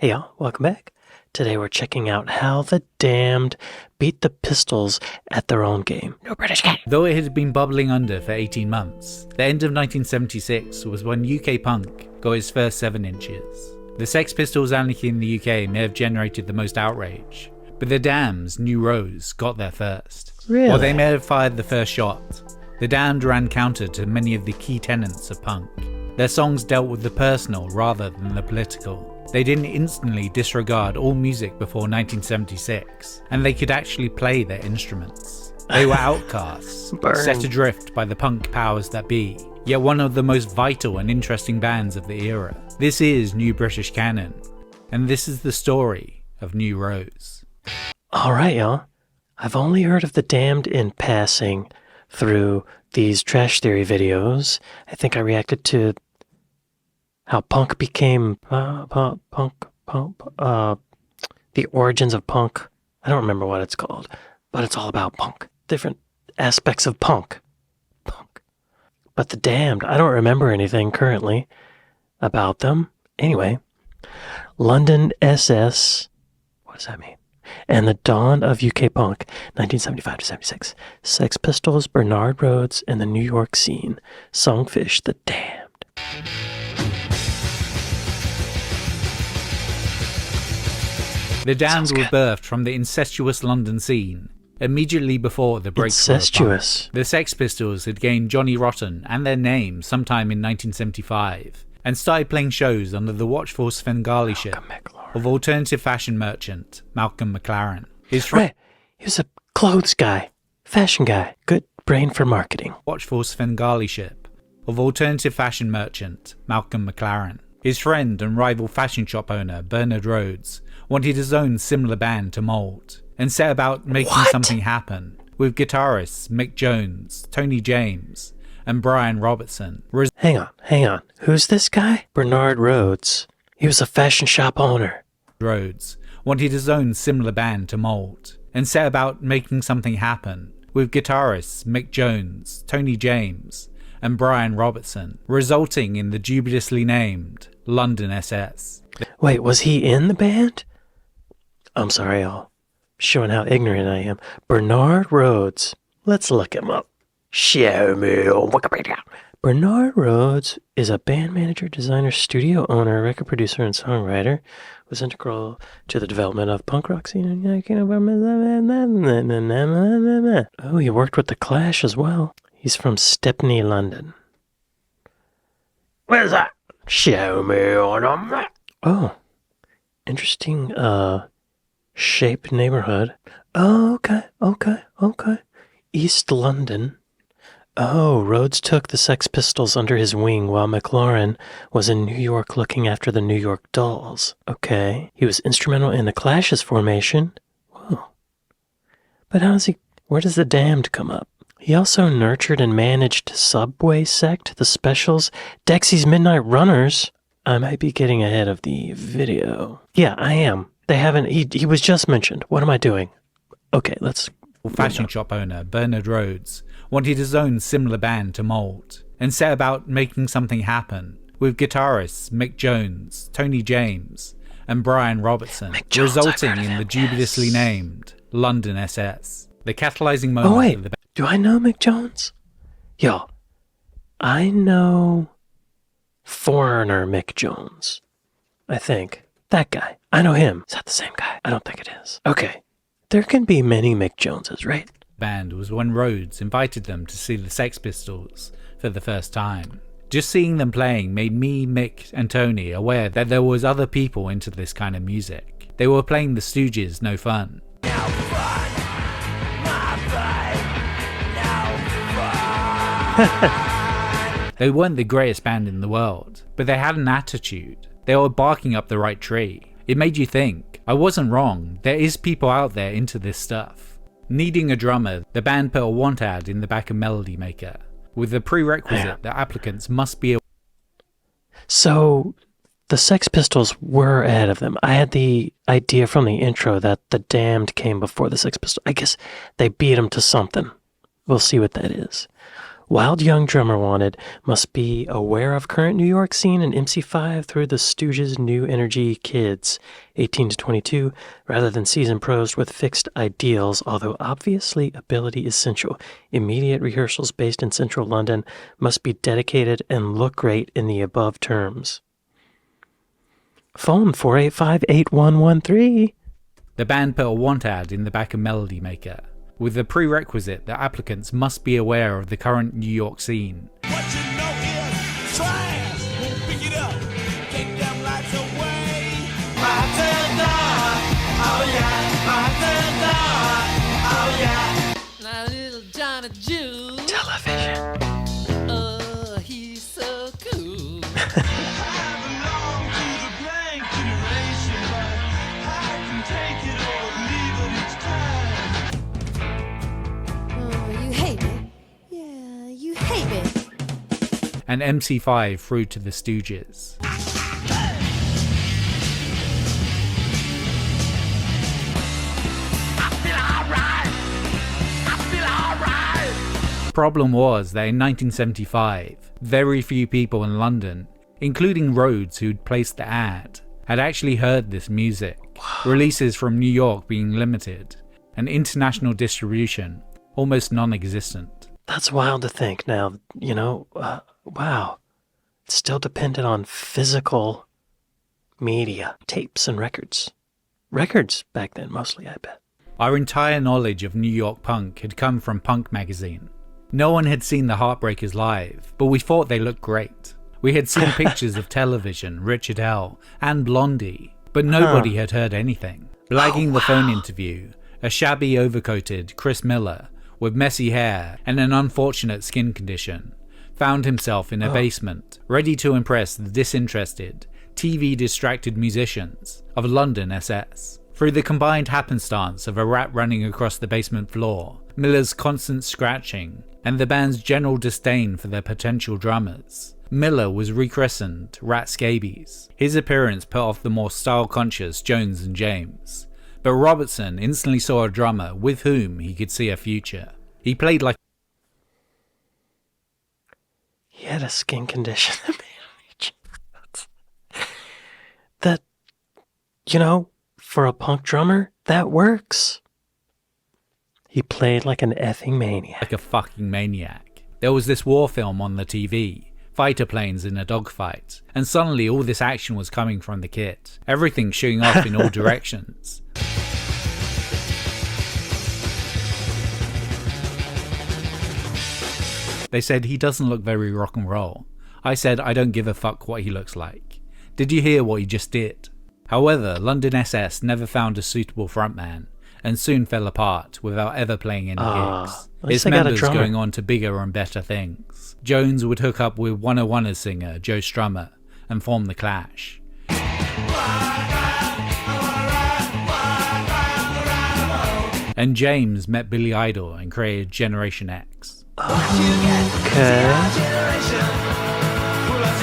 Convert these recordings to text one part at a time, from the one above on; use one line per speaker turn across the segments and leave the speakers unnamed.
Hey y'all, welcome back. Today we're checking out how the Damned beat the Pistols at their own game. No British cat.
Though it had been bubbling under for 18 months, the end of 1976 was when UK punk got its first 7 inches. The Sex Pistols' anarchy in the UK may have generated the most outrage, but the Damned's New Rose got there first.
Really?
While they may have fired the first shot, the Damned ran counter to many of the key tenets of punk. Their songs dealt with the personal rather than the political. They didn't instantly disregard all music before 1976, and they could actually play their instruments. They were outcasts, set adrift by the punk powers that be, yet one of the most vital and interesting bands of the era. This is New British Canon, and this is the story of New Rose.
Alright y'all, I've only heard of the Damned in passing through these Trash Theory videos. I think I reacted to how punk became the origins of punk. I don't remember what it's called, but it's all about punk. Different aspects of punk. But the Damned, I don't remember anything currently about them. Anyway, London SS, what does that mean? And the dawn of UK punk, 1975 to 76. Sex Pistols, Bernard Rhodes, and the New York scene. Songfish, the Damned.
The Damned were birthed from the incestuous London scene, immediately before the breakthrough of punk. The Sex Pistols had gained Johnny Rotten and their name sometime in 1975, and started playing shows under the watchful Svengali-ship of alternative fashion merchant Malcolm McLaren.
Right, he was a clothes guy, fashion guy, good brain for marketing.
Watchful Svengali-ship of alternative fashion merchant Malcolm McLaren. His friend and rival fashion shop owner Bernard Rhodes wanted his own similar band to mould, and set about making something happen, with guitarists Mick Jones, Tony James, and Brian Robertson.
Hang on. Who's this guy? Bernard Rhodes. He was a fashion shop owner.
Rhodes wanted his own similar band to mould, and set about making something happen, with guitarists Mick Jones, Tony James, and Brian Robertson, resulting in the dubiously named London SS.
Wait, was he in the band? I'm sorry, y'all. Showing how ignorant I am. Bernard Rhodes. Let's look him up. Show me on Wikipedia. Bernard Rhodes is a band manager, designer, studio owner, record producer, and songwriter. Was integral to the development of punk rock scene. Oh, he worked with The Clash as well. He's from Stepney, London. Where's that? Show me on a map. Oh, interesting, shaped neighborhood. Oh, okay. East London. Oh, Rhodes took the Sex Pistols under his wing while McLaren was in New York looking after the New York Dolls. Okay. He was instrumental in the Clash's formation. Whoa. But where does the Damned come up? He also nurtured and managed Subway Sect, The Specials, Dexy's Midnight Runners. I might be getting ahead of the video. Yeah, I am. They haven't, he was just mentioned. What am I doing? Okay, let's...
Fashion shop owner Bernard Rhodes wanted his own similar band to mould, and set about making something happen, with guitarists Mick Jones, Tony James, and Brian Robertson, resulting in the dubiously named London SS. The catalyzing moment of the...
Do I know Mick Jones? Yo, I know foreigner Mick Jones. I think. That guy. I know him. Is that the same guy? I don't think it is. Okay. There can be many Mick Joneses, right?
Band was when Rhodes invited them to see the Sex Pistols for the first time. Just seeing them playing made me, Mick, and Tony aware that there was other people into this kind of music. They were playing the Stooges' No Fun. No fun. They weren't the greatest band in the world, but they had an attitude. They were barking up the right tree. It made you think, I wasn't wrong, there is people out there into this stuff. Needing a drummer, the band put a want ad in the back of Melody Maker, with the prerequisite that applicants must be...
So, the Sex Pistols were ahead of them. I had the idea from the intro that the Damned came before the Sex Pistols. I guess they beat them to something. We'll see what that is. Wild young drummer wanted. Must be aware of current New York scene and MC5 through the Stooges' New Energy Kids, 18 to 22, rather than seasoned pros with fixed ideals, although obviously ability is essential. Immediate rehearsals based in central London. Must be dedicated and look great in the above terms. Phone 485-8113.
The band put a want ad in the back of Melody Maker, with the prerequisite that applicants must be aware of the current New York scene.
What you know is trash. Won't pick it up. Take them lights away. My turn now. Oh yeah. My turn now. Oh yeah. Now little Johnny Jew.
Television.
Oh, he's so cool.
And MC5 through to the Stooges. Problem was that in 1975, very few people in London, including Rhodes who'd placed the ad, had actually heard this music. Releases from New York being limited, and international distribution almost non-existent.
That's wild to think now, wow. It's still dependent on physical media, tapes and records. Records back then, mostly, I bet.
Our entire knowledge of New York punk had come from Punk magazine. No one had seen the Heartbreakers live, but we thought they looked great. We had seen pictures of Television, Richard Hell, and Blondie, but nobody had heard anything. Blagging the phone interview, a shabby overcoated Chris Miller with messy hair and an unfortunate skin condition, found himself in a basement, ready to impress the disinterested, TV-distracted musicians of London SS. Through the combined happenstance of a rat running across the basement floor, Miller's constant scratching, and the band's general disdain for their potential drummers, Miller was rechristened Rat Scabies. His appearance put off the more style-conscious Jones and James, but Robertson instantly saw a drummer with whom he could see a future. He played like
He had a skin condition that, for a punk drummer, that works. He played like an effing maniac.
a fucking maniac. There was this war film on the TV, fighter planes in a dogfight, and suddenly all this action was coming from the kit. Everything shooting off in all directions. They said he doesn't look very rock and roll. I said I don't give a fuck what he looks like. Did you hear what he just did? However, London SS never found a suitable frontman, and soon fell apart without ever playing any gigs. Its members going on to bigger and better things. Jones would hook up with 101's singer Joe Strummer and form The Clash. And James met Billy Idol and created Generation X.
Okay.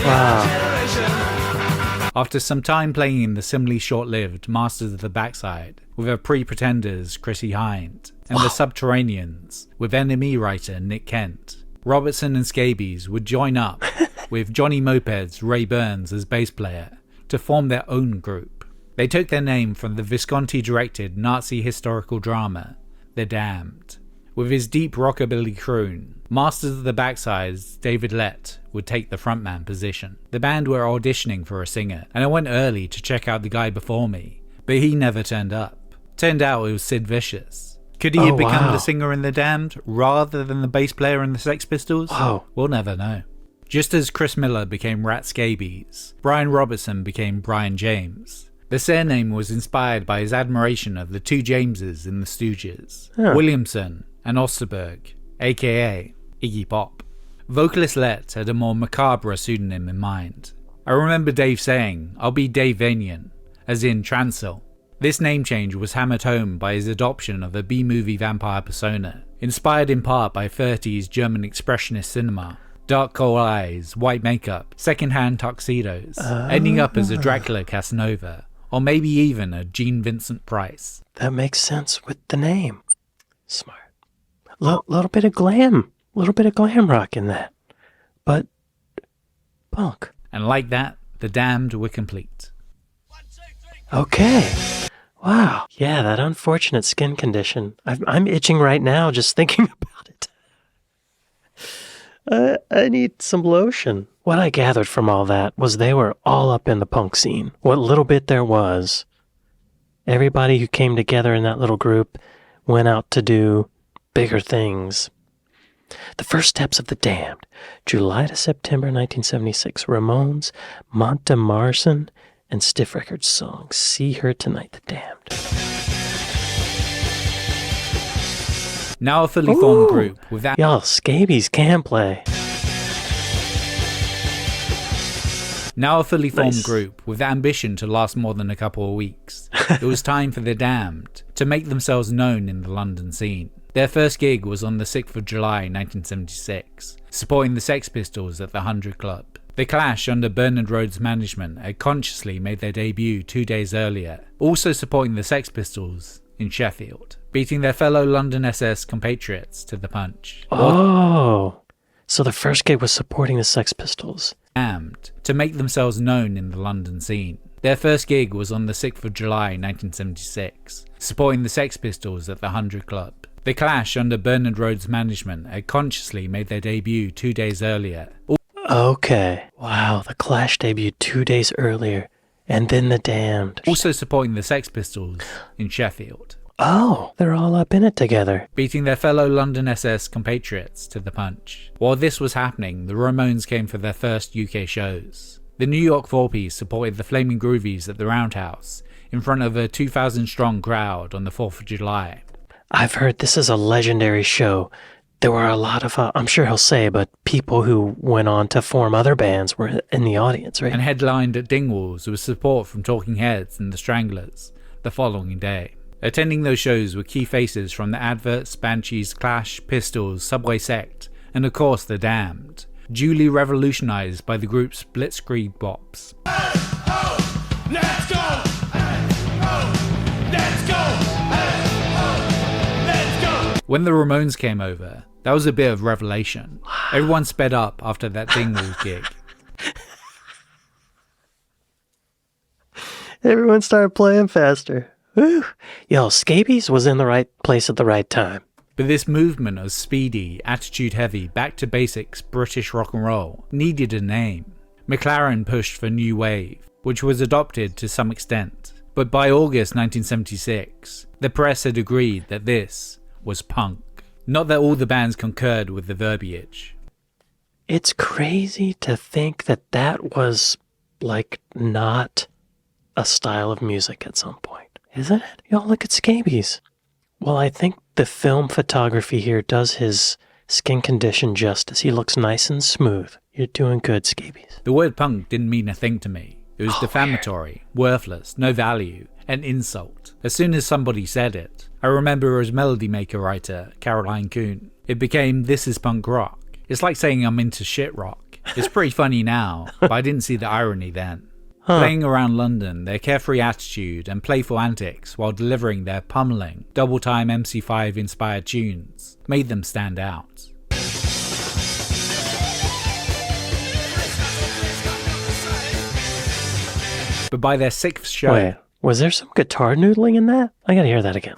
Wow.
After some time playing in the similarly short-lived Masters of the Backside with a Pre-Pretenders Chrissy Hind and the Subterraneans with NME writer Nick Kent, Robertson and Scabies would join up with Johnny Moped's Ray Burns as bass player to form their own group. They took their name from the Visconti-directed Nazi historical drama The Damned. With his deep rockabilly croon, Masters of the Backside's David Lett would take the frontman position. The band were auditioning for a singer, and I went early to check out the guy before me, but he never turned up. Turned out it was Sid Vicious. Could he have become the singer in The Damned, rather than the bass player in the Sex Pistols? We'll never know. Just as Chris Miller became Rat Scabies, Brian Robertson became Brian James. The surname was inspired by his admiration of the two Jameses in the Stooges, Williamson and Osterberg, aka Iggy Pop. Vocalist Lett had a more macabre pseudonym in mind. I remember Dave saying, "I'll be Dave Vanian," as in Transil. This name change was hammered home by his adoption of a B-movie vampire persona, inspired in part by 30s German expressionist cinema. Dark coal eyes, white makeup, second-hand tuxedos, ending up as a Dracula Casanova, or maybe even a Gene Vincent Price.
That makes sense with the name. Smart. Little bit of glam little bit of glam rock in that. But punk.
And like that, the Damned were complete.
Okay. Wow. Yeah, that unfortunate skin condition. I'm itching right now just thinking about it. I need some lotion. What I gathered from all that was they were all up in the punk scene. What little bit there was. Everybody who came together in that little group went out to do bigger things. The First Steps of the Damned, July to September 1976. Ramones, Montemarson, and Stiff Records song, See Her Tonight, the Damned.
Now a fully formed group with that.
Y'all, scabies can play.
Now a fully formed
Nice.
group with ambition to last more than a couple of weeks. It was time for the Damned to make themselves known in the London scene. Their first gig was on the 6th of July 1976, supporting the Sex Pistols at the 100 Club. The Clash, under Bernard Rhodes' management, had consciously made their debut 2 days earlier, also supporting the Sex Pistols in Sheffield, beating their fellow London SS compatriots to the punch.
Oh, so the first gig was supporting the Sex Pistols.
Damned to make themselves known in the London scene. Their first gig was on the 6th of July 1976, supporting the Sex Pistols at the 100 Club. The Clash, under Bernard Rhodes' management, had consciously made their debut 2 days earlier.
Okay. Wow, the Clash debuted 2 days earlier, and then the Damned.
Also supporting the Sex Pistols in Sheffield,
Oh, they're all up in it together.
beating their fellow London SS compatriots to the punch. While this was happening, the Ramones came for their first UK shows. The New York Four-Piece supported the Flaming Groovies at the Roundhouse in front of a 2,000-strong crowd on the 4th of July.
I've heard this is a legendary show. There were a lot of, I'm sure he'll say, but people who went on to form other bands were in the audience, right?
And headlined at Dingwalls with support from Talking Heads and the Stranglers the following day. Attending those shows were key faces from the Adverts, Banshees, Clash, Pistols, Subway Sect, and of course the Damned, duly revolutionised by the group's blitzkrieg bops.
Let's go! Let's go! Let's go!
When the Ramones came over, that was a bit of revelation. Everyone sped up after that Dingwalls gig.
Everyone started playing faster. Woo. Yo, Scabies was in the right place at the right time.
But this movement of speedy, attitude-heavy, back-to-basics British rock and roll needed a name. McLaren pushed for New Wave, which was adopted to some extent. But by August 1976, the press had agreed that this was punk. Not that all the bands concurred with the verbiage.
It's crazy to think that that was, like, not a style of music at some point, isn't it? Y'all look at Scabies. Well, I think the film photography here does his skin condition justice. He looks nice and smooth. You're doing good, Scabies.
The word punk didn't mean a thing to me. It was defamatory, worthless, no value, an insult. As soon as somebody said it, I remember as melody maker writer Caroline Coon, it became "This is punk rock." It's like saying I'm into shit rock. It's pretty funny now, but I didn't see the irony then. Playing around London, their carefree attitude and playful antics while delivering their pummeling, double-time MC5 inspired tunes made them stand out. But by their sixth show...
Wait, was there some guitar noodling in that? I gotta hear that again.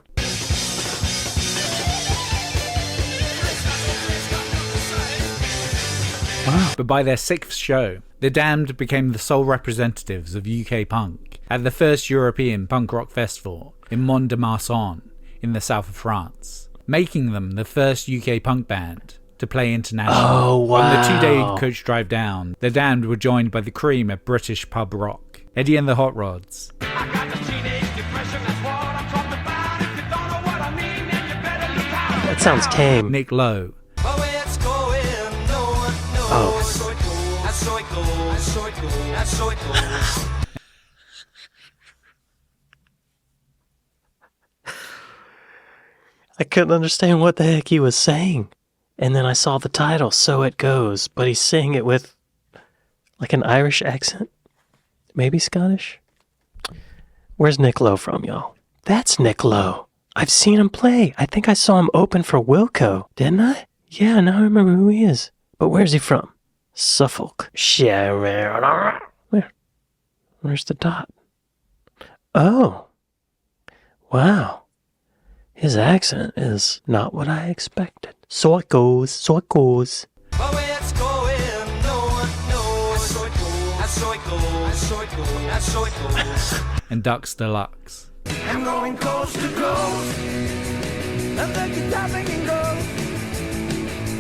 Wow.
But by their sixth show, the Damned became the sole representatives of UK punk at the first European punk rock festival in Mont-de-Marsan in the south of France, making them the first UK punk band to play internationally.
Oh, wow.
On the 2-day coach drive down, the Damned were joined by the cream of British pub rock, Eddie and the Hot Rods,
I got the teenage depression, that's what I'm talking about. If you don't know what I mean, then you better look out.
That sounds tame.
Nick Lowe,
Oh, where it's going, no one knows.
Oh.
That's so it goes, that's so it goes, that's so it goes, that's so it goes.
I couldn't understand what the heck he was saying. And then I saw the title, So It Goes, but he's saying it with like an Irish accent. Maybe Scottish? Where's Nick Lowe from, y'all? That's Nick Lowe. I've seen him play. I think I saw him open for Wilco, didn't I? Yeah, now I remember who he is. But where's he from? Suffolk. Where? Where's the dot? Oh. Wow. His accent is not what I expected. So it goes, so it goes.
But where it's going, no one knows. So it goes, so it goes, so it goes, so it goes.
And Ducks Deluxe.
I'm going coast to coast. And the guitar making goes.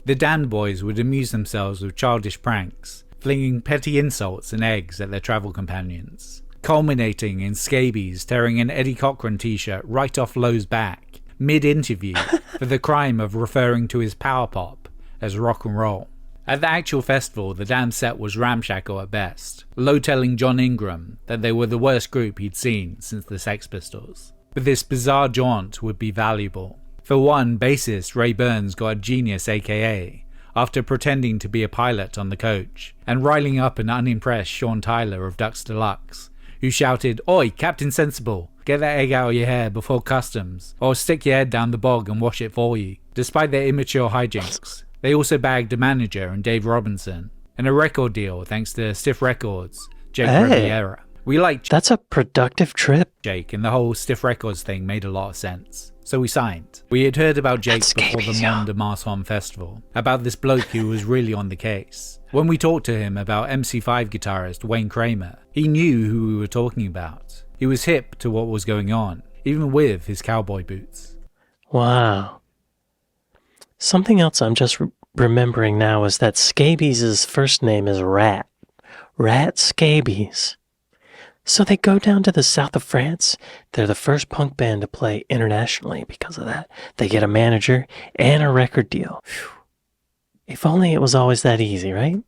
The Damned Boys would amuse themselves with childish pranks, flinging petty insults and eggs at their travel companions, culminating in scabies tearing an Eddie Cochran t-shirt right off Lowe's back, mid-interview, for the crime of referring to his power pop as rock and roll. At the actual festival, the Damned set was ramshackle at best, Lowe telling John Ingram that they were the worst group he'd seen since the Sex Pistols. But this bizarre jaunt would be valuable. For one, bassist Ray Burns got a genius AKA after pretending to be a pilot on the coach, and riling up an unimpressed Sean Tyler of Ducks Deluxe, who shouted, "Oi, Captain Sensible, get that egg out of your hair before customs, or I'll stick your head down the bog and wash it for you." Despite their immature hijinks, they also bagged a manager in Dave Robinson, and a record deal thanks to Stiff Records, Jake Riviera. We liked
That's a productive trip.
Jake, and the whole Stiff Records thing made a lot of sense. So we signed. We had heard about Jake
That's
before the
scabies,
Mont de Marsan festival, about this bloke who was really on the case. When we talked to him about MC5 guitarist Wayne Kramer, he knew who we were talking about. He was hip to what was going on, even with his cowboy boots.
Wow. Something else I'm just remembering now is that Scabies' first name is Rat. Rat Scabies. So they go down to the south of France. They're the first punk band to play internationally because of that. They get a manager and a record deal. Whew. If only it was always that easy, right?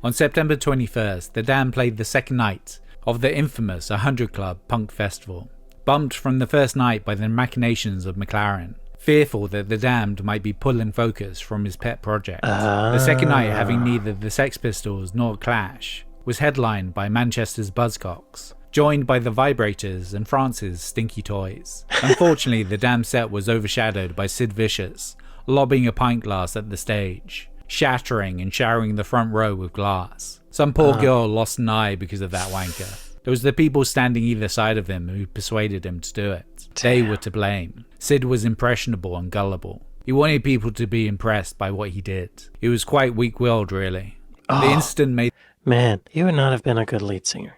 On September 21st, the Damned played the second night of the infamous 100 Club punk festival, bumped from the first night by the machinations of McLaren, fearful that the Damned might be pulling focus from his pet project. The second night, having neither the Sex Pistols nor Clash, was headlined by Manchester's Buzzcocks, joined by the Vibrators and France's Stinky Toys. Unfortunately, the Damned set was overshadowed by Sid Vicious, lobbing a pint glass at the stage, shattering and showering the front row with glass. Some poor girl lost an eye because of that wanker. It was the people standing either side of him who persuaded him to do it. They were to blame. Sid was impressionable and gullible. He wanted people to be impressed by what he did. He was quite weak-willed, really. The instant made...
Man, he would not have been a good lead singer.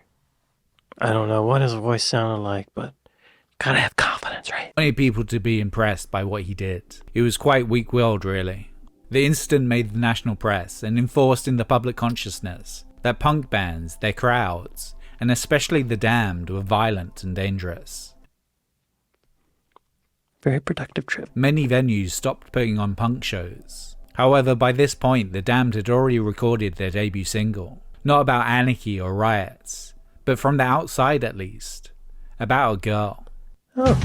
I don't know what his voice sounded like, but gotta have confidence, right?
Wanted people to be impressed by what he did. He was quite weak-willed, really. The incident made the national press and enforced in the public consciousness that punk bands, their crowds, and especially the Damned, were violent and dangerous.
Very productive trip.
Many venues stopped putting on punk shows. However, by this point, the Damned had already recorded their debut single, not about anarchy or riots, but from the outside at least, about a girl.
Oh.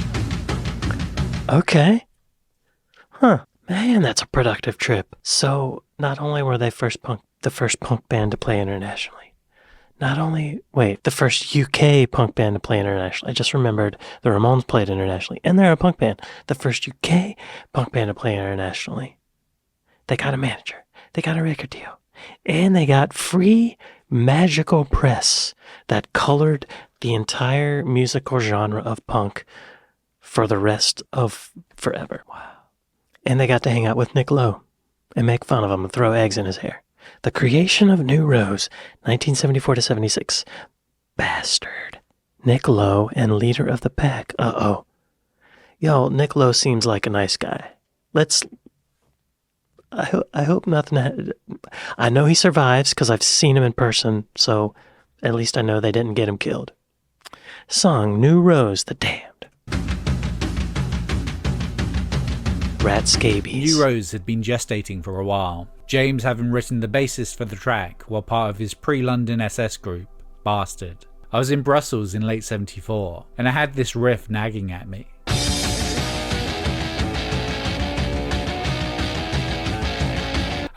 Okay. Huh. Man, that's a productive trip. So, not only were they the first punk band to play internationally, the first UK punk band to play internationally. I just remembered the Ramones played internationally, and they're a punk band. The first UK punk band to play internationally. They got a manager, they got a record deal, and they got free magical press that colored the entire musical genre of punk for the rest of forever. Wow. And they got to hang out with Nick Lowe and make fun of him and throw eggs in his hair. The creation of New Rose, 1974 to 76. Bastard. Nick Lowe and leader of the pack. Uh-oh. Yo, Nick Lowe seems like a nice guy. I hope nothing... I know he survives because I've seen him in person, so at least I know they didn't get him killed. Song New Rose, The Damned. Rat Scabies.
New Rose had been gestating for a while, James having written the bassist for the track while part of his pre-London SS group, Bastard. I was in Brussels in late 74, and I had this riff nagging at me.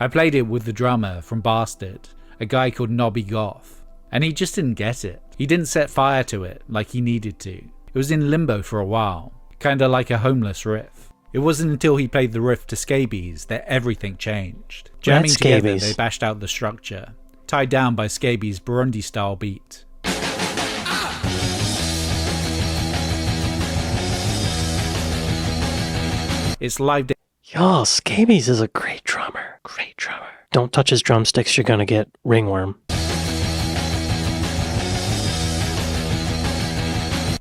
I played it with the drummer from Bastard, a guy called Nobby Goff, and he just didn't get it. He didn't set fire to it like he needed to. It was in limbo for a while, kinda like a homeless riff. It wasn't until he played the riff to Scabies that everything changed. Jamming together,
Scabies.
they bashed out the structure, tied down by Scabies' Burundi-style beat. It's live.
Y'all, Scabies is a great drummer. Great drummer. Don't touch his drumsticks, you're gonna get ringworm.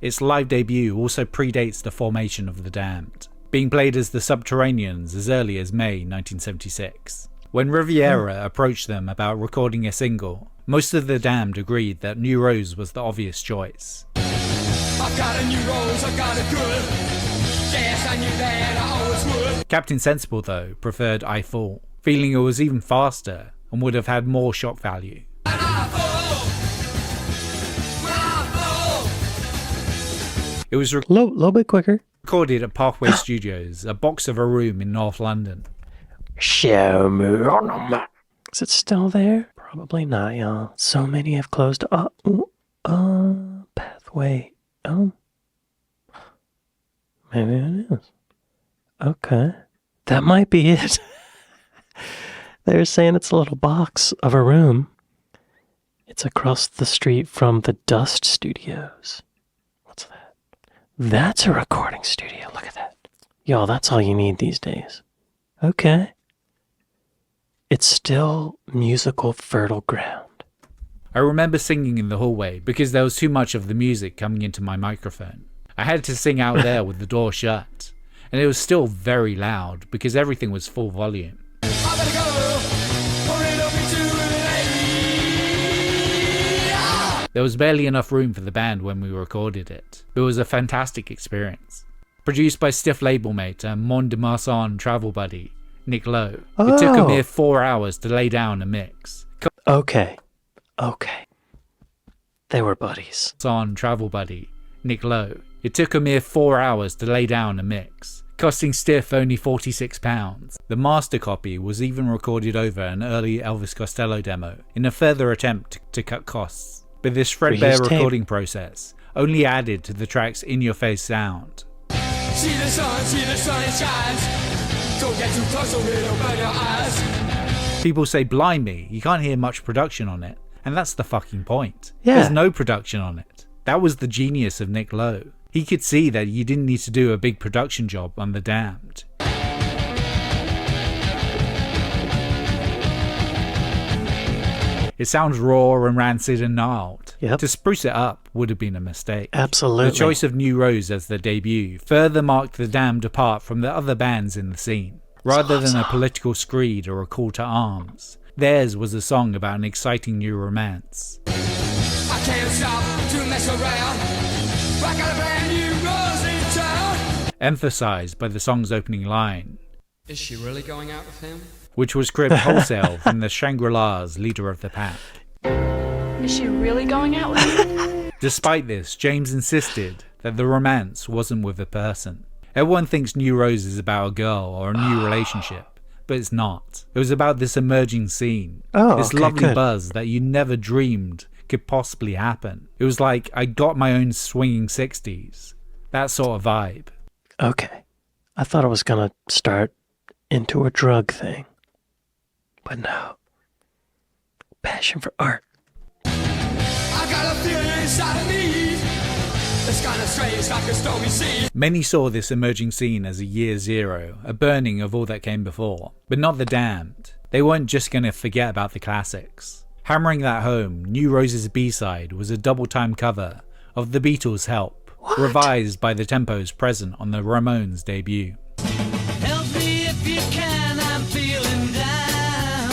Its live debut also predates the formation of the Damned, being played as the Subterraneans as early as May 1976. When Riviera approached them about recording a single, most of the Damned agreed that New Rose was the obvious choice.
I've got a new rose, I've got it good. Yes, I knew that I always would.
Captain Sensible, though, preferred I Fall, feeling it was even faster and would have had more shock value. It was
Little bit quicker.
recorded at Parkway Studios, a box of a room in North London.
Show me on the map. Is it still there? Probably not, y'all. So many have closed. Pathway. Oh. Maybe it is. Okay. That might be it. They're saying it's a little box of a room. It's across the street from the Dust Studios. What's that? That's a recording studio. Look at that. Y'all, that's all you need these days. Okay. It's still musical fertile ground.
I remember singing in the hallway because there was too much of the music coming into my microphone. I had to sing out there with the door shut, and it was still very loud because everything was full volume.
I better go. Hurry up into LA.
There was barely enough room for the band when we recorded it. It was a fantastic experience. Produced by stiff label mate and Mont de Marsan travel buddy, Nick Lowe. It took a mere 4 hours to lay down a mix.
Okay. They were buddies.
On travel buddy, Nick Lowe. It took a mere 4 hours to lay down a mix, costing stiff only £46. The master copy was even recorded over an early Elvis Costello demo in a further attempt to cut costs. But this threadbare
Reused tape.
recording process only added to the track's in-your-face sound.
See the sun it shines. Don't get too close or it'll burn your eyes.
People say, blimey, you can't hear much production on it, and that's the fucking point.
Yeah.
There's no production on it. That was the genius of Nick Lowe. He could see that you didn't need to do a big production job on The Damned. It sounds raw and rancid and gnarled.
Yep.
To spruce it up would have been a mistake.
Absolutely.
The choice of New Rose as the debut further marked The Damned apart from the other bands in the scene. Rather than a political screed or a call to arms, theirs was a song about an exciting new romance.
I can't stop to mess around. I got a brand new rose in town.
Emphasised by the song's opening line,
Is she really going out with him?
which was cribbed wholesale from the Shangri-La's leader of the pack.
Is she really going out with him?
Despite this, James insisted that the romance wasn't with a person. Everyone thinks New Rose is about a girl or a new relationship, but it's not. It was about this emerging scene, this
okay,
lovely
good.
buzz that you never dreamed could possibly happen. It was like I got my own swinging 60s, that sort of vibe.
Okay. I thought it was gonna start into a drug thing. But no. Passion for art.
I got a feeling inside of me. It's kind of strange, like a stormy sea.
Many saw this emerging scene as a year zero, a burning of all that came before, but not The Damned. They weren't just going to forget about the classics. Hammering that home, New Rose's B-side was a double-time cover of The Beatles' Help, revised by the tempos present on the Ramones' debut.
Help me if you can, I'm feeling down.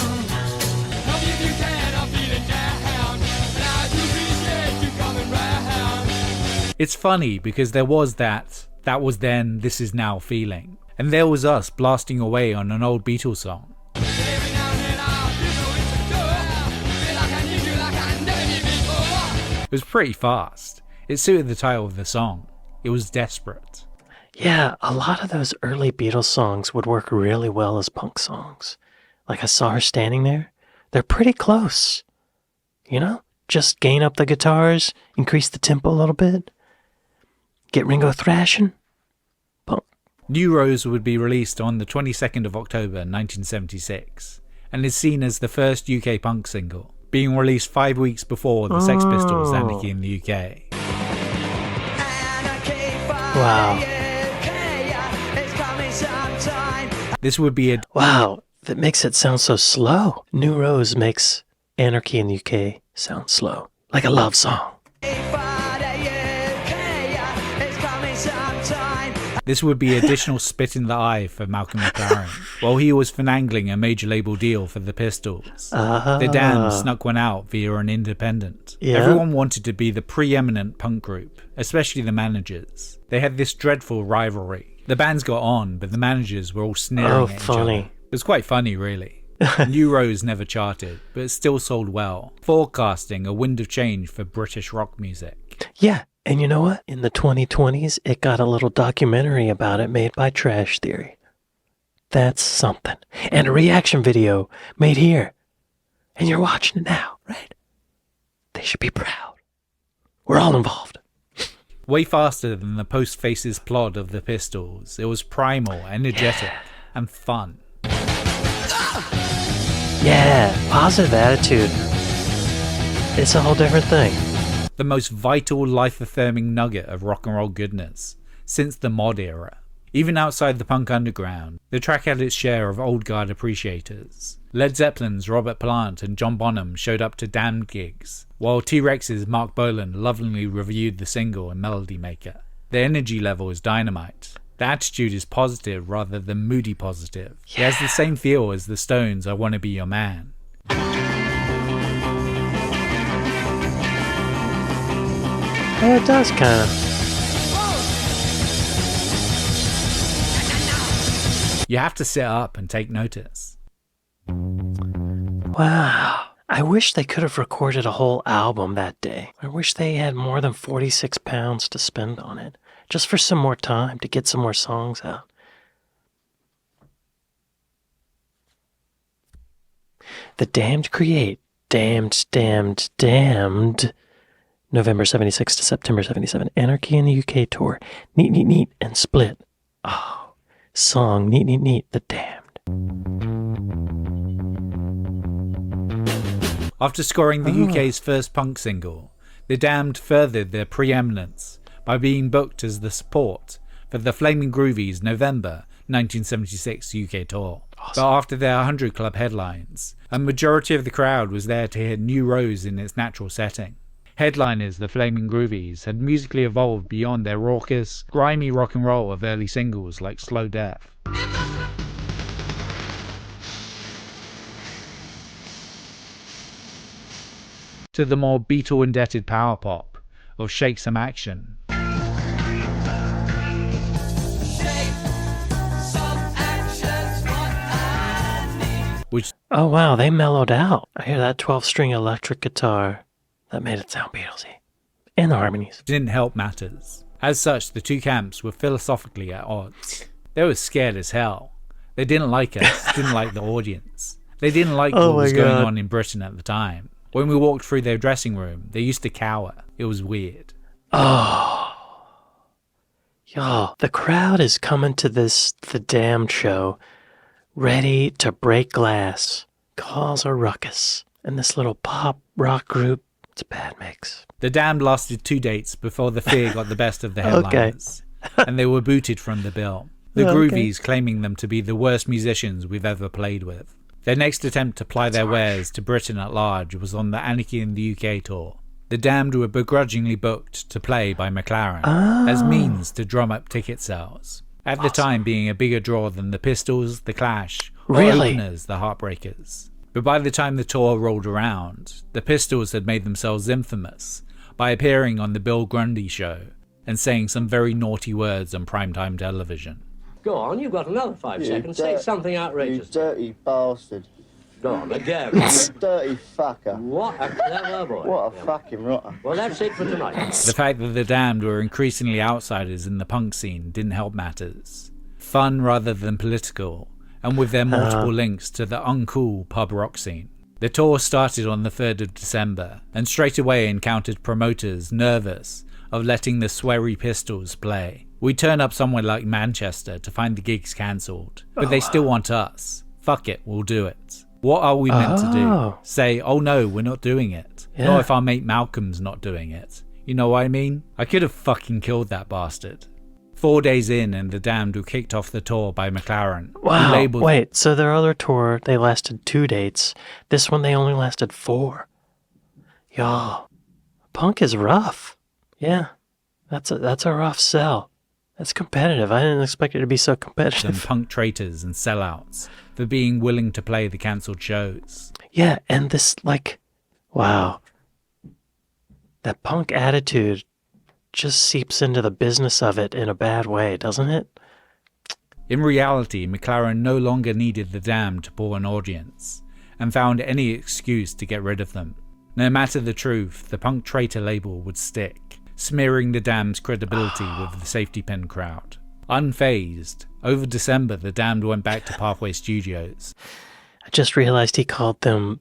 Help me if you can, I'm feeling down. Now you appreciate you coming round.
It's funny because there was that was then, this is now feeling. And there was us blasting away on an old Beatles song.
Every now and then I feel so insecure. Feel like I need you like I never did before.
It was pretty fast. It suited the title of the song. It was desperate.
Yeah, a lot of those early Beatles songs would work really well as punk songs. Like I saw her standing there. They're pretty close. You know? Just gain up the guitars, increase the tempo a little bit. Get Ringo thrashing. Punk.
New Rose would be released on the 22nd of October 1976 and is seen as the first UK punk single, being released 5 weeks before the Sex Pistols' Anarchy in the UK.
Wow.
This would be a
Wow, that makes it sound so slow. New Rose makes Anarchy in the UK sound slow, like a love song.
This would be additional spit in the eye for Malcolm McLaren. While he was finagling a major label deal for the Pistols, the Damned snuck one out via an independent.
Yeah.
Everyone wanted to be the preeminent punk group, especially the managers. They had this dreadful rivalry. The bands got on, but the managers were all sneering at each other. It was quite funny, really. New Rose never charted, but it still sold well, forecasting a wind of change for British rock music.
Yeah, and you know what? In the 2020s, it got a little documentary about it made by Trash Theory. That's something. And a reaction video made here. And you're watching it now, right? They should be proud. We're all involved.
Way faster than the post-faces plod of the Pistols, it was primal, energetic, and fun.
Yeah, positive attitude. It's a whole different thing.
The most vital, life-affirming nugget of rock and roll goodness since the mod era. Even outside the punk underground, the track had its share of old guard appreciators. Led Zeppelin's Robert Plant and John Bonham showed up to Damned gigs, while T-Rex's Mark Bolan lovingly reviewed the single and Melody Maker. The energy level is dynamite. The attitude is positive rather than moody positive. It has the same feel as the Stones' I Wanna Be Your Man.
Oh, it does kind of.
You have to sit up and take notice.
Wow. I wish they could have recorded a whole album that day. I wish they had more than 46 pounds to spend on it. Just for some more time to get some more songs out. The Damned create Damned, November 76 to September 77. Anarchy in the UK tour. Neat, and Split. Oh, song Neat, The Damned.
After scoring the UK's first punk single, the Damned furthered their preeminence by being booked as the support for the Flaming Groovies' November 1976 UK tour. Awesome. But after their 100 Club headlines, a majority of the crowd was there to hear New Rose in its natural setting. Headliners, the Flaming Groovies, had musically evolved beyond their raucous, grimy rock and roll of early singles like Slow Death. To the more Beatle-indebted power pop of Shake Some Action. Which,
oh wow, they mellowed out. I hear that 12-string electric guitar. That made it sound Beatlesy. And the harmonies.
didn't help matters. As such, the two camps were philosophically at odds. They were scared as hell. They didn't like us, didn't like the audience. They didn't like what was going on in Britain at the time. When we walked through their dressing room, they used to cower. It was weird.
Oh. Y'all, the crowd is coming to this The Damned show ready to break glass, cause a ruckus. And this little pop rock group, it's a bad mix.
The Damned lasted 2 dates before the fear got the best of the headliners, and they were booted from the bill. The Groovies claiming them to be the worst musicians we've ever played with. Their next attempt to ply their wares to Britain at large was on the Anarchy in the UK tour. The Damned were begrudgingly booked to play by McLaren as means to drum up ticket sales. At the time being a bigger draw than the Pistols, the Clash, or openers, the Heartbreakers. But by the time the tour rolled around, the Pistols had made themselves infamous by appearing on the Bill Grundy show and saying some very naughty words on primetime television.
Go on, you've got another 5 seconds. Say something outrageous.
You dirty bastard.
Go on, again.
You dirty fucker.
What a clever boy.
What a fucking rotter.
Well, that's it for tonight.
The fact that the Damned were increasingly outsiders in the punk scene didn't help matters. Fun rather than political, and with their multiple links to the uncool pub rock scene. The tour started on the 3rd of December, and straight away encountered promoters nervous of letting the sweary Pistols play. We turn up somewhere like Manchester to find the gigs cancelled, but they still want us. Fuck it, we'll do it. What are we meant to do? Say, oh no, we're not doing it.
Yeah.
Not if our mate Malcolm's not doing it. You know what I mean? I could have fucking killed that bastard. 4 days in and the Damned were kicked off the tour by McLaren.
Wow, wait, so their other tour, they lasted 2 dates. This one, they only lasted 4. Y'all, punk is rough. Yeah, that's a rough sell. That's competitive. I didn't expect it to be so competitive.
Punk traitors and sellouts for being willing to play the cancelled shows.
Yeah, and this, like, wow. That punk attitude just seeps into the business of it in a bad way, doesn't it?
In reality, McLaren no longer needed the Damned to pull an audience, and found any excuse to get rid of them. No matter the truth, the punk traitor label would stick, smearing the Damned's credibility with the safety pin crowd. Unfazed, over December the Damned went back to Pathway Studios.
I just realized he called them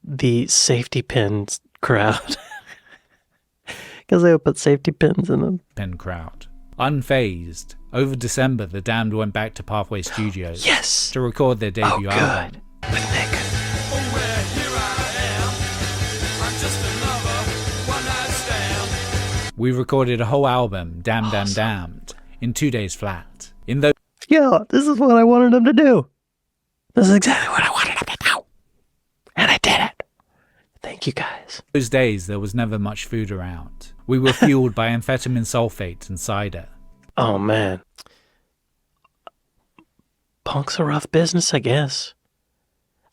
the safety pins crowd. Because they would put safety pins in them.
Pin crowd. Unfazed, over December the Damned went back to Pathway Studios
Yes!
to record their debut album.
Good. With Nick.
Oh, well, here I am. I'm just another one-night stand.
We recorded a whole album, Damned and Damned, in 2 days flat. In those
Yo, this is what I wanted him to do. This is exactly what I wanted him to do. And I did it. Thank you, guys.
those days there was never much food around. We were fueled by amphetamine sulfate and cider.
Oh, man. Punk's a rough business, I guess.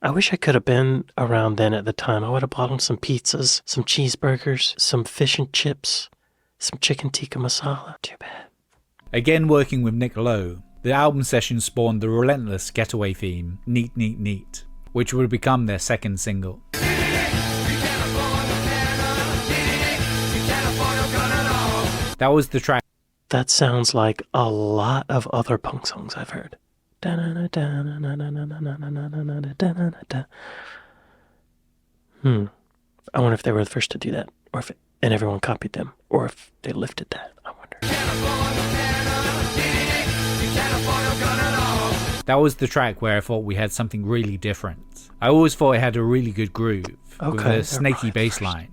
I wish I could have been around then at the time. I would have bought him some pizzas, some cheeseburgers, some fish and chips, some chicken tikka masala. Too bad.
Again working with Nick Lowe, the album session spawned the relentless Getaway theme, Neat Neat Neat, which would become their second single. That was the track.
That sounds like a lot of other punk songs I've heard. I wonder if they were the first to do that, or if and everyone copied them, or if they lifted that. I wonder.
That was the track where I thought we had something really different. I always thought it had a really good groove, with a snaky bass line.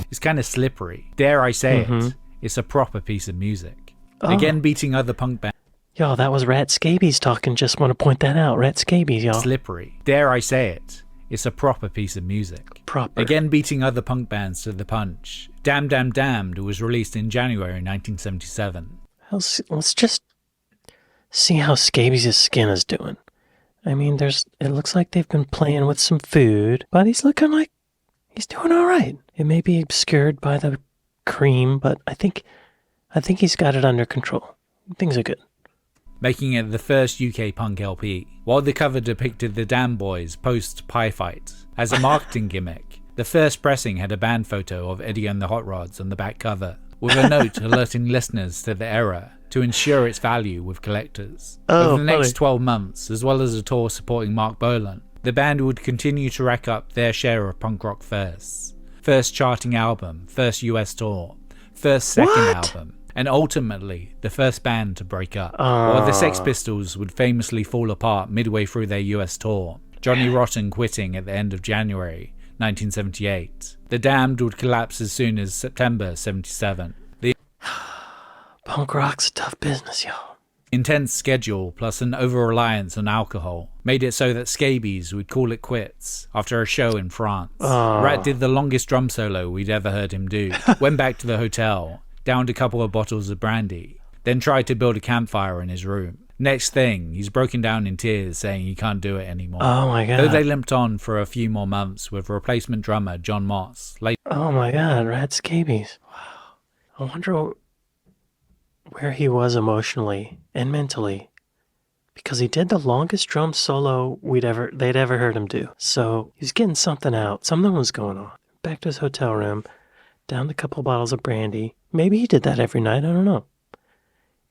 It's kind of slippery. Dare I say it, it's a proper piece of music. Again beating other punk bands.
Yo, that was Rat Scabies talking. Just want to point that out. Rat Scabies, y'all.
Slippery. Dare I say it, it's a proper piece of music.
Proper.
Again beating other punk bands to the punch. Damned Damned Damned was released in January 1977.
Let's just see how Scabies' skin is doing. I mean, it looks like they've been playing with some food, but he's looking like he's doing all right. It may be obscured by the cream, but I think he's got it under control. Things are good.
Making it the first UK punk LP. While the cover depicted the Damn Boys post-pie fight, as a marketing gimmick, the first pressing had a band photo of Eddie and the Hot Rods on the back cover, with a note alerting listeners to the error to ensure its value with collectors. Over the next 12 months, as well as a tour supporting Mark Bolan, the band would continue to rack up their share of punk rock firsts. First charting album, first US tour, first second album, and ultimately the first band to break up. While the Sex Pistols would famously fall apart midway through their US tour, Johnny Rotten quitting at the end of January 1978. The Damned would collapse as soon as September 77. The
Punk rock's a tough business, y'all.
intense schedule plus an over-reliance on alcohol made it so that Scabies would call it quits after a show in France. Rat did the longest drum solo we'd ever heard him do, went back to the hotel, downed a couple of bottles of brandy, then tried to build a campfire in his room. Next thing, he's broken down in tears saying he can't do it anymore.
Oh my god.
Though they limped on for a few more months with replacement drummer John Moss.
Oh my god, Rat Scabies. Wow. I wonder where he was emotionally and mentally, because he did the longest drum solo they'd ever heard him do. So he was getting something out. Something was going on. Back to his hotel room, downed a couple bottles of brandy. Maybe he did that every night, I don't know.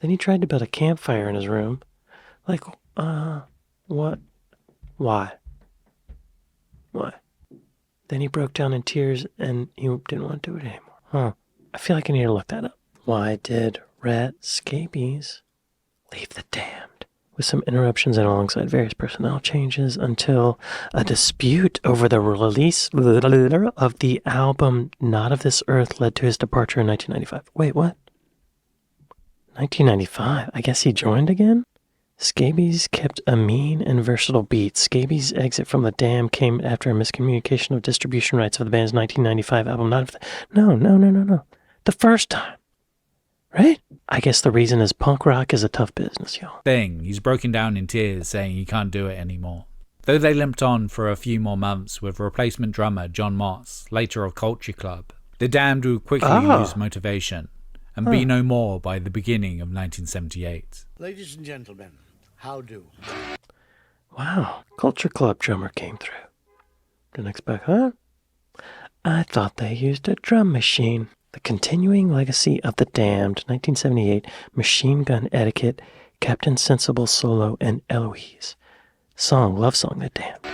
Then he tried to build a campfire in his room. Like, what? Why? Then he broke down in tears and he didn't want to do it anymore. Huh. I feel like I need to look that up. Why did Rat Scabies leave the Damned? With some interruptions and alongside various personnel changes until a dispute over the release of the album Not of This Earth led to his departure in 1995. Wait, what? 1995? I guess he joined again? Scabies kept a mean and versatile beat. Scabies' exit from the Damned came after a miscommunication of distribution rights of the band's 1995 album Not of the... No. The first time. Right? I guess the reason is punk rock is a tough business, y'all.
He's broken down in tears saying he can't do it anymore. Though they limped on for a few more months with replacement drummer John Moss, later of Culture Club, the Damned would quickly lose motivation and be no more by the beginning of 1978.
Ladies and gentlemen, how do?
Wow, Culture Club drummer came through. Didn't expect, huh? I thought they used a drum machine. The Continuing Legacy of the Damned, 1978, Machine Gun Etiquette, Captain Sensible Solo, and Eloise. Love song, The Damned.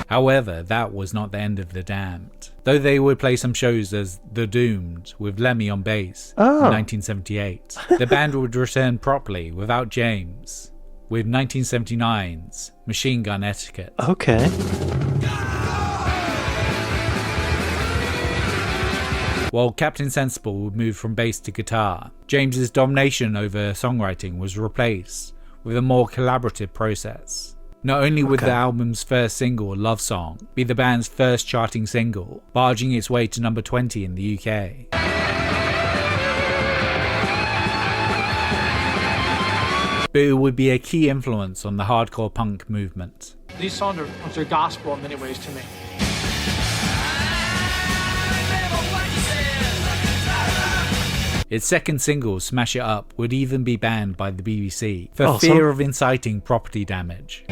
However, that was not the end of the Damned. Though they would play some shows as The Doomed with Lemmy on bass in 1978, the band would return properly without James with 1979's Machine Gun Etiquette.
Okay.
While Captain Sensible would move from bass to guitar, James's domination over songwriting was replaced with a more collaborative process. Not only would the album's first single, Love Song, be the band's first charting single, barging its way to number 20 in the UK, but it would be a key influence on the hardcore punk movement.
These songs are gospel in many ways to me.
Its second single, Smash It Up, would even be banned by the BBC for fear of inciting property damage.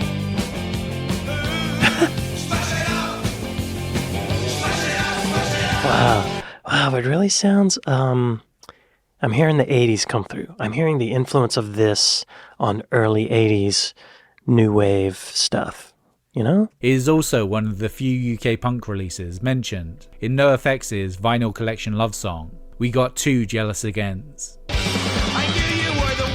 Wow, it really sounds, I'm hearing the 80s come through. I'm hearing the influence of this on early 80s new wave stuff, you know?
It is also one of the few UK punk releases mentioned in NoFX's vinyl collection Love Song, We Got Two Jealous Agains.
I knew you were the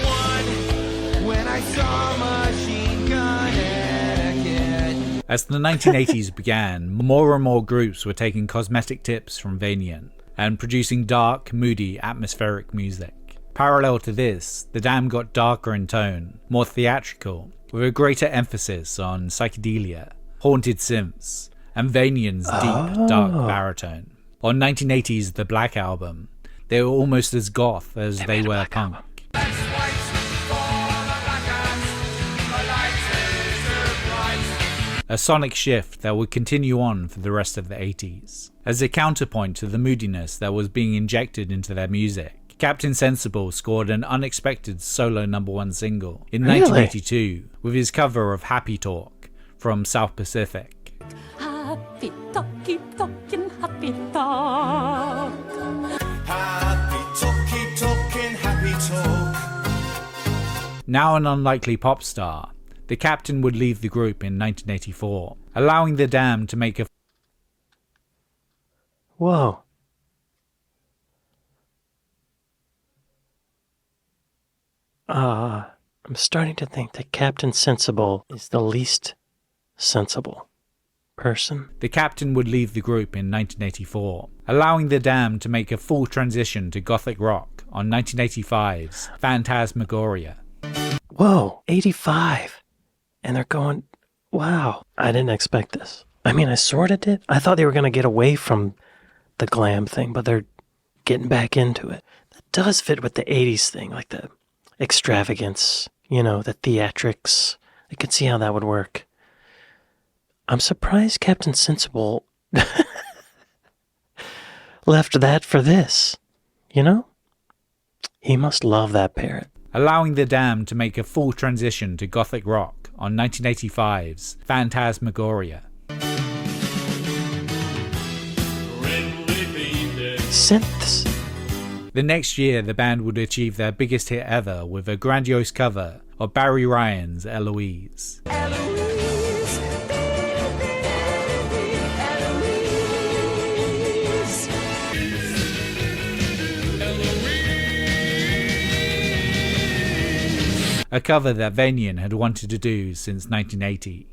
one when I saw Machine Gun Etiquette.
As the 1980s began, more and more groups were taking cosmetic tips from Vanian and producing dark, moody, atmospheric music. Parallel to this, the Damned got darker in tone, more theatrical, with a greater emphasis on psychedelia, haunted synths, and Vanian's deep, dark baritone. On 1980's The Black Album, they were almost as goth as they were punk. A sonic shift that would continue on for the rest of the 80s. As a counterpoint to the moodiness that was being injected into their music, Captain Sensible scored an unexpected solo #1 single in 1982 with his cover of Happy Talk from South Pacific.
Happy talk, keep talking, happy talk.
Happy talk, keep talking, happy talk.
Now an unlikely pop star, the Captain would leave the group in 1984, allowing the Damned to make a...
Whoa. I'm starting to think that Captain Sensible is the least sensible person.
The Captain would leave the group in 1984, allowing the Damned to make a full transition to gothic rock on 1985's Phantasmagoria.
Whoa, 85. And they're going, wow, I didn't expect this. I mean, I sort of did. I thought they were going to get away from the glam thing, but they're getting back into it. That does fit with the 80s thing, like the extravagance, you know, the theatrics. I could see how that would work. I'm surprised Captain Sensible left that for this, you know? He must love that parrot.
Allowing the Damned to make a full transition to gothic rock on 1985's Phantasmagoria.
Synths.
The next year, the band would achieve their biggest hit ever with a grandiose cover of Barry Ryan's Eloise.
Eloise, be
a cover that Vanian had wanted to do since 1980,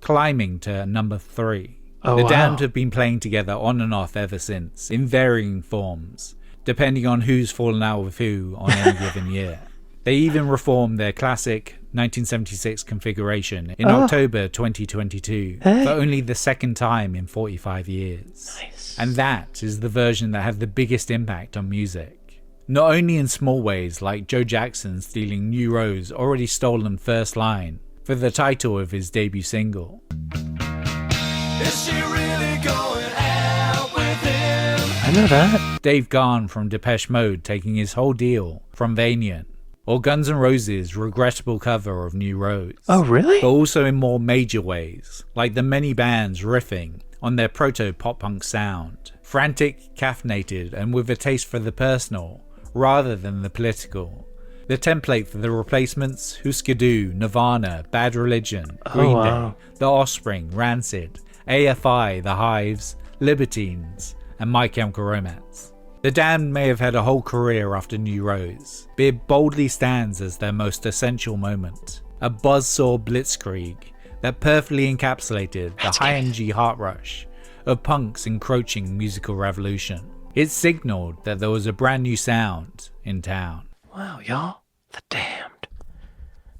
climbing to number 3.
Oh,
the
wow.
Damned have been playing together on and off ever since, in varying forms, depending on who's fallen out with who on any given year. They even reformed their classic 1976 configuration in October 2022 for only the second time in 45 years.
Nice.
And that is the version that had the biggest impact on music. Not only in small ways like Joe Jackson stealing New Rose' already stolen first line for the title of his debut single.
Is she really going out with him?
I know that.
Dave Gahan from Depeche Mode taking his whole deal from Vanian. Or Guns N' Roses' regrettable cover of New Rose.
Oh, really?
But also in more major ways, like the many bands riffing on their proto-pop-punk sound. Frantic, caffeinated, and with a taste for the personal, rather than the political. The template for the Replacements, Husker Du, Nirvana, Bad Religion, Green Day, The Offspring, Rancid, AFI, The Hives, Libertines, and My Chemical Romance. The Damned may have had a whole career after New Rose, but it boldly stands as their most essential moment. A buzzsaw blitzkrieg that perfectly encapsulated the high-energy heart rush of punk's encroaching musical revolution. It signaled that there was a brand new sound in town.
Wow, y'all. The Damned.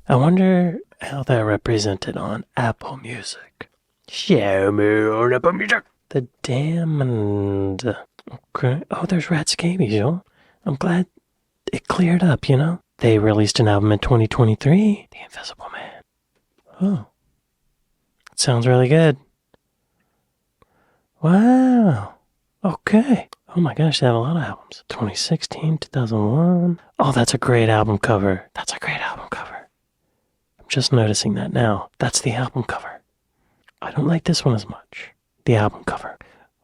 I wonder how they're represented on Apple Music. Show me on Apple Music. The Damned. Okay. Oh, there's Rat Scabies, yo. I'm glad it cleared up, you know? They released an album in 2023. The Invisible Man. Oh. It sounds really good. Wow. Okay. Oh my gosh, they have a lot of albums. 2016, 2001. Oh, that's a great album cover. That's a great album cover. I'm just noticing that now. That's the album cover. I don't like this one as much. The album cover.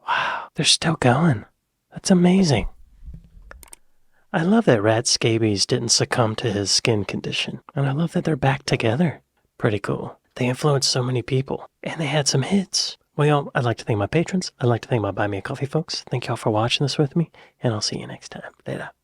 Wow, they're still going. That's amazing. I love that Rat Scabies didn't succumb to his skin condition. And I love that they're back together. Pretty cool. They influenced so many people. And they had some hits. Well, y'all, I'd like to thank my patrons. I'd like to thank my Buy Me a Coffee folks. Thank y'all for watching this with me. And I'll see you next time. Later.